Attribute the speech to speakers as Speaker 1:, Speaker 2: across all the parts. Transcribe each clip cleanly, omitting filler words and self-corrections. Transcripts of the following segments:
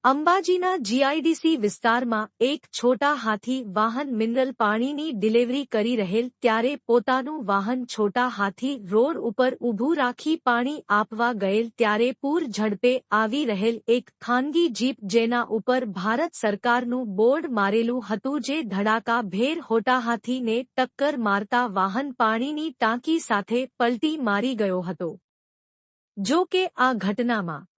Speaker 1: અંબાજીના GIDC વિસ્તારમાં એક છોટા હાથી વાહન મિનરલ પાણીની ડિલિવરી કરી રહેલ ત્યારે પોતાનું વાહન છોટા હાથી રોડ ઉપર ઊભું રાખી પાણી આપવા ગયેલ ત્યારે પૂર ઝડપે આવી રહેલ એક ખાનગી જીપ જેના ઉપર ભારત સરકારનું બોર્ડ મારેલું હતું જે ધડાકાભેર હોટા હાથીને ટક્કર મારતા વાહન પાણીની ટાંકી સાથે પલટી મારી ગયો હતો. જો કે આ ઘટનામાં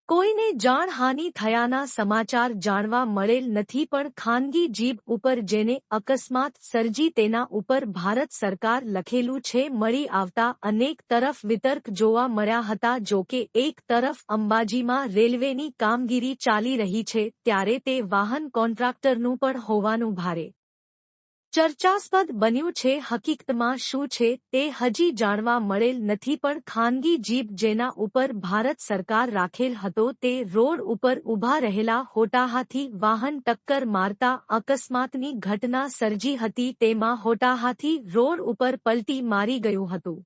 Speaker 1: કોઈને જાનહાનિ થયાના સમાચાર જાણવા મળેલ નથી પણ ખાનગી જીપ ઉપર જેને અકસ્માત સર્જી તેના ઉપર ભારત સરકાર લખેલું છે મળી આવતા અનેક તરફ વિતર્ક જોવા મળ્યા હતા. જો કે એક તરફ અંબાજીમાં રેલવેની કામગીરી ચાલી રહી છે ત્યારે તે વાહન કોન્ટ્રાક્ટરનું પણ હોવાનું ભારે ચર્ચાસ્પદ બન્યું છે. હકીકતમાં શું છે તે હજી જાણવા મળેલ નથી પણ ખાનગી જીપ જેના ઉપર ભારત સરકાર રાખેલ હતો તે રોડ ઉપર ઊભા રહેલા હોટાહાથી વાહન ટક્કર મારતા અકસ્માતની ઘટના સર્જી હતી. તેમાં હોટાહાથી રોડ ઉપર પલટી મારી ગયું હતું.